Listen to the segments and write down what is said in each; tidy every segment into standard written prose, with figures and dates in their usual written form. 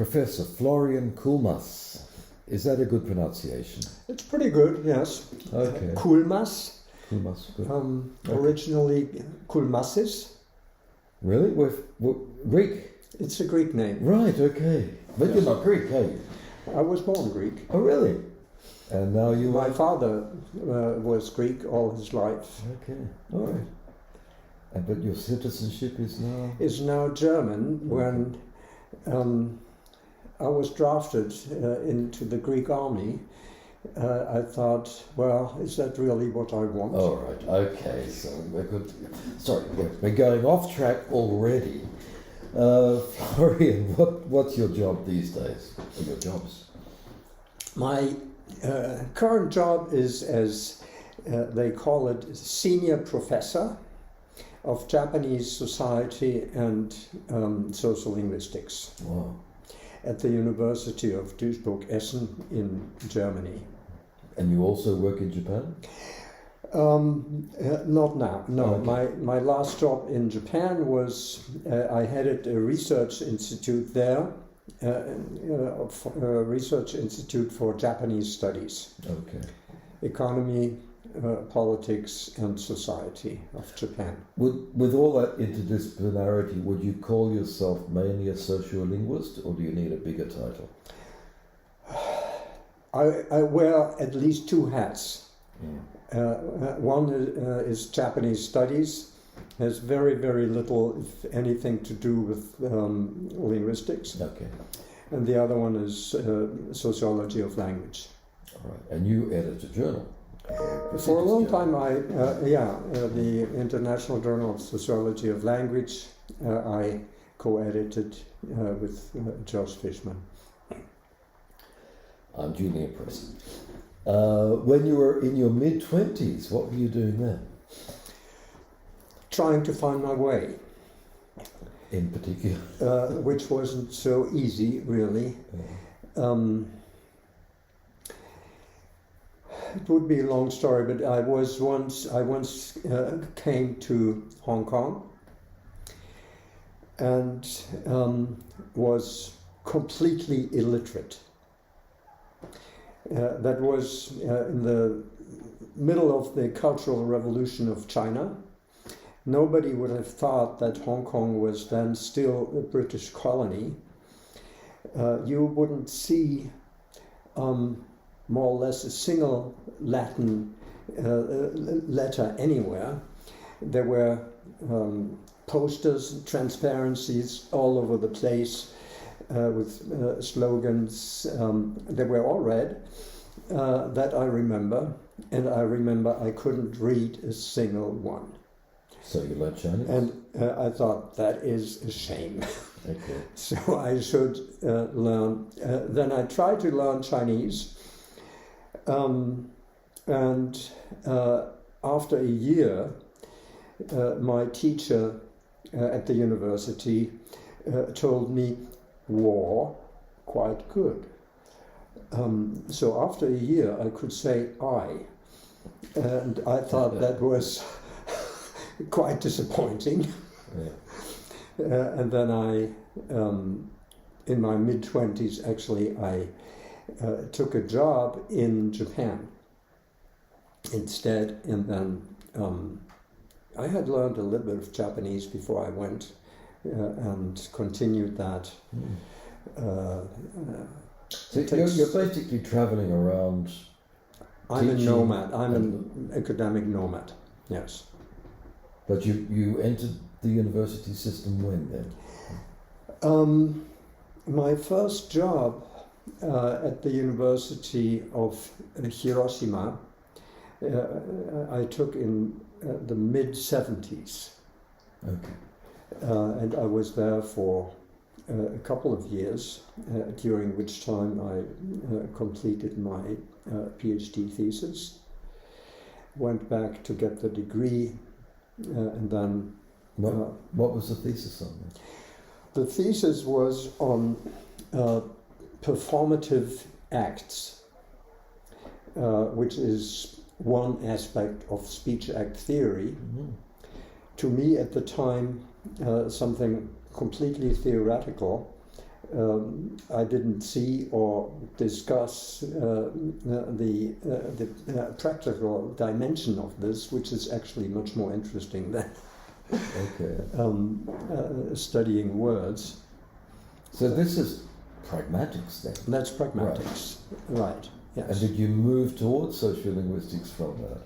Professor Florian Coulmas. Is that a good pronunciation? It's pretty good, yes. Okay. Coulmas. Coulmas, good. Okay. Originally Coulmasis. Really? With Greek? It's a Greek name. Right, okay. But Yes. you're not Greek, are you? I was born Greek. Oh, really? And now you My are... father was Greek all his life. Okay, all right. But your citizenship is now... Is now German. When I was drafted into the Greek army, I thought, well, is that really what I want? All right, okay, so we're good. Sorry, we're going off track already. Florian, what's your job these days? Or your jobs? My current job is, as they call it, senior professor of Japanese society and sociolinguistics Wow. at the University of Duisburg-Essen in Germany. And you also work in Japan? Not now, no. Okay. My last job in Japan was, I headed a research institute there, a research institute for Japanese studies, Okay. economy, politics and society of Japan. With all that interdisciplinarity, would you call yourself mainly a sociolinguist, or do you need a bigger title? I wear at least two hats. Yeah. One is Japanese studies, has very, very little, if anything, to do with linguistics. Okay. And the other one is sociology of language. All right. And you edit a journal? For a long time, the International Journal of Sociology of Language, I co-edited with Josh Fishman. I'm duly impressed. When you were in your mid-20s, what were you doing then? Trying to find my way. In particular? Which wasn't so easy, really. Yeah. It would be a long story, but I once came to Hong Kong and was completely illiterate. That was in the middle of the Cultural Revolution of China. Nobody would have thought that Hong Kong was then still a British colony. You wouldn't see more or less a single Latin letter anywhere. There were posters and transparencies all over the place with slogans. They were all red, that I remember, and I remember I couldn't read a single one. So you learned Chinese? And I thought, that is a shame. Okay. So I should learn. Then I tried to learn Chinese. And after a year, my teacher at the university told me, "War, quite good." So after a year, I could say "I," and I thought that was quite disappointing. Yeah. And then in my mid-20s, actually, I took a job in Japan instead, and then I had learned a little bit of Japanese before I went and continued that. So you're basically traveling around. I'm a teaching nomad. I'm an academic nomad, yes. But you entered the university system when then? My first job at the University of Hiroshima, I took in the mid-70s. Okay. And I was there for a couple of years, during which time I completed my PhD thesis, went back to get the degree, and then... What was the thesis on? The thesis was on performative acts, which is one aspect of speech act theory. Mm-hmm. To me at the time, something completely theoretical, I didn't see or discuss the practical dimension of this, which is actually much more interesting than studying words. So this is pragmatics then? That's pragmatics, right, yes. And did you move towards sociolinguistics from that?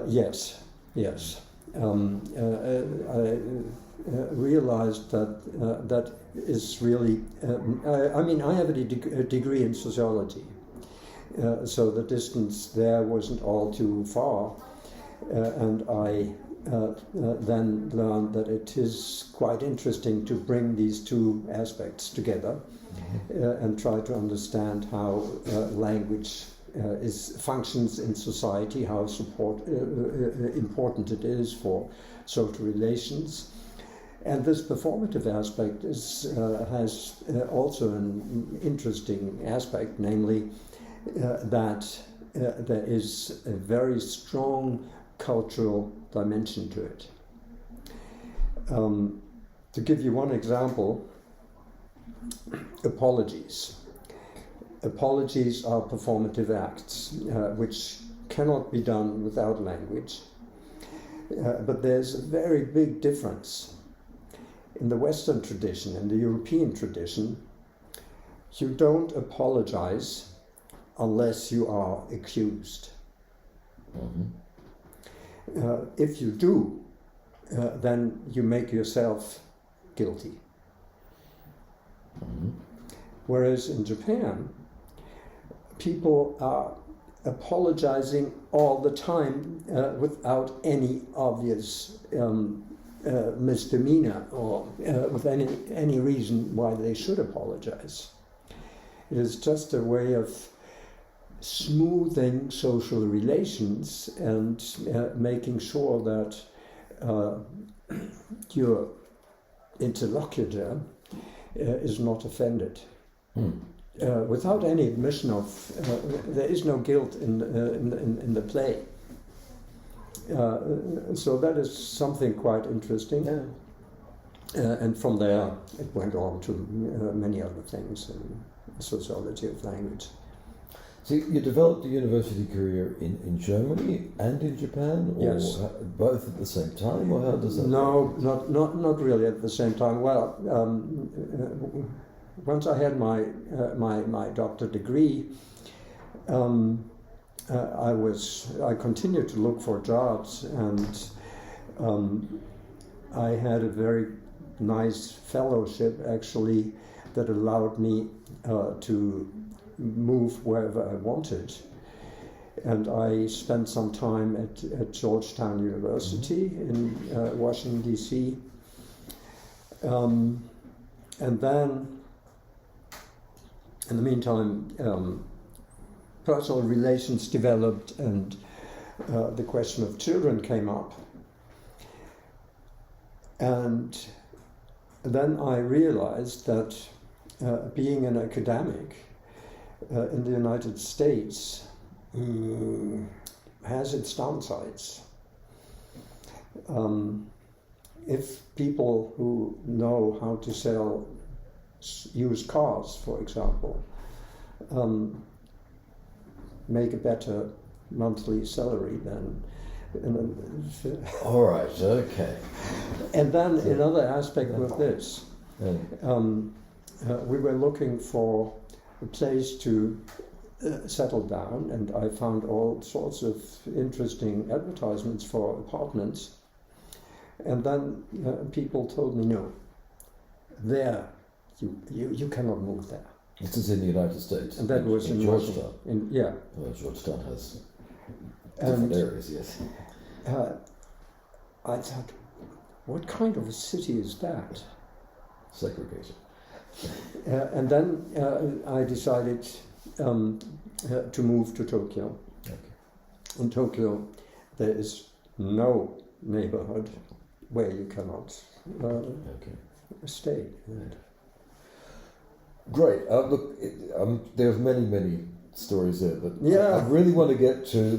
Yes. I realized that that is really. I have a degree in sociology, so the distance there wasn't all too far, and I then learned that it is quite interesting to bring these two aspects together and try to understand how language functions in society, how important it is for social relations. And this performative aspect has also an interesting aspect, namely that there is a very strong cultural dimension to it. To give you one example, apologies. Apologies are performative acts which cannot be done without language, but there's a very big difference. In the Western tradition, in the European tradition, you don't apologize unless you are accused. If you do, then you make yourself guilty. Whereas in Japan, people are apologizing all the time without any obvious misdemeanor or with any reason why they should apologize. It is just a way of smoothing social relations and making sure that your interlocutor is not offended. Without any admission of, there is no guilt in the play. So that is something quite interesting. And from there it went on to many other things in sociology of language. So you developed a university career in Germany and in Japan, or yes. Both at the same time, or how does that work? No, not really at the same time. Well, once I had my doctorate degree, I continued to look for jobs, and I had a very nice fellowship actually that allowed me to move wherever I wanted. And I spent some time at Georgetown University in Washington, D.C. And then, in the meantime, personal relations developed, and the question of children came up. And then I realized that being an academic in the United States has its downsides. If people who know how to sell used cars, for example, make a better monthly salary than. All right, okay. And then another aspect with this, we were looking for a place to settle down, and I found all sorts of interesting advertisements for apartments. And then people told me, no, there, you cannot move there. This is in the United States. And that was in Georgetown. Well, Georgetown has different areas, yes. I thought, what kind of a city is that? Segregation. And then I decided to move to Tokyo. Okay. In Tokyo, there is no neighborhood where you cannot stay. Great. Look, there's many stories there, but yeah. I really want to get to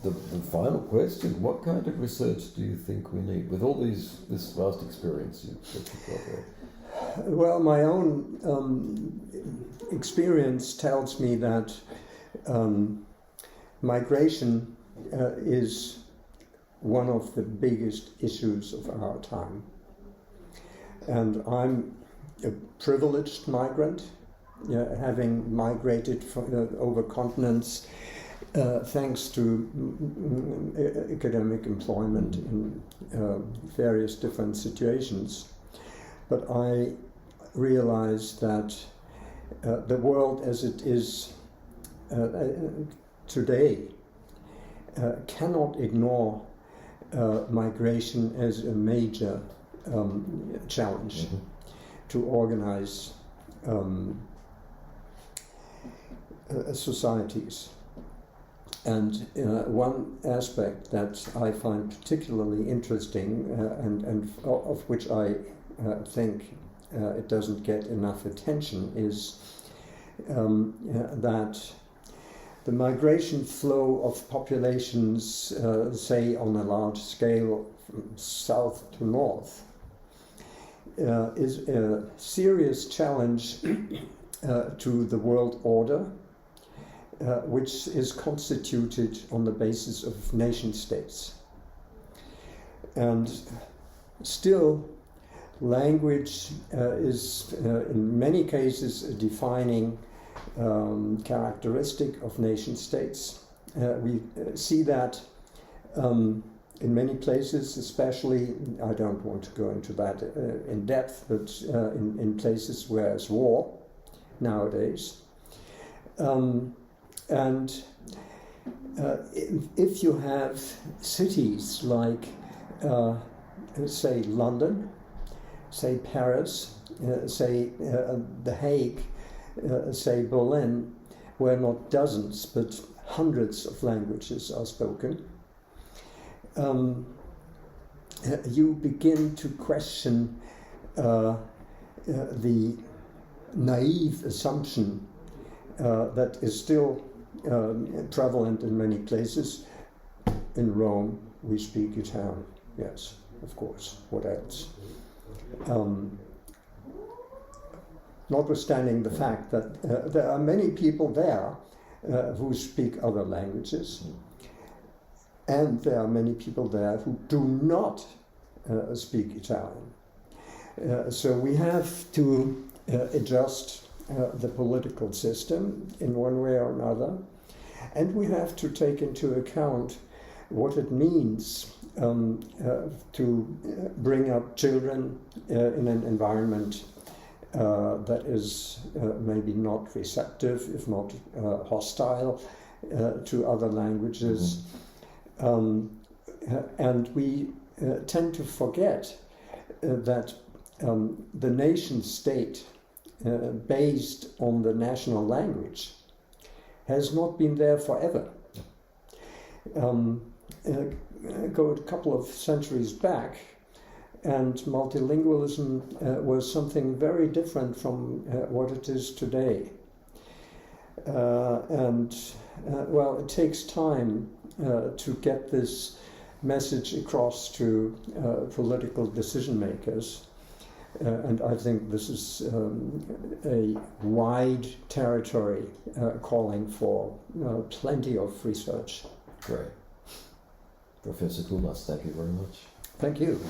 the final question. What kind of research do you think we need with all this vast experience that you've got there? Well, my own experience tells me that migration is one of the biggest issues of our time. And I'm a privileged migrant, having migrated over continents thanks to academic employment in various different situations. But I realize that the world as it is today cannot ignore migration as a major challenge to organize societies. And one aspect that I find particularly interesting and of which I think it doesn't get enough attention is that the migration flow of populations, say on a large scale from south to north, is a serious challenge to the world order, which is constituted on the basis of nation states. And still, language is in many cases a defining characteristic of nation states. We see that in many places, especially, I don't want to go into that in depth, but in places where there's war nowadays. And if you have cities like, say, London, say Paris, say The Hague, say Berlin, where not dozens but hundreds of languages are spoken, you begin to question the naive assumption that is still prevalent in many places. In Rome, we speak Italian. Yes, of course. What else? Notwithstanding the fact that there are many people there who speak other languages, and there are many people there who do not speak Italian. So we have to adjust the political system in one way or another, and we have to take into account what it means to bring up children in an environment that is maybe not receptive, if not hostile to other languages. And we tend to forget that the nation state based on the national language has not been there forever. Go a couple of centuries back, and multilingualism was something very different from what it is today. Well, it takes time to get this message across to political decision makers. And I think this is a wide territory calling for plenty of research. Great. Professor Coulmas, thank you very much. Thank you.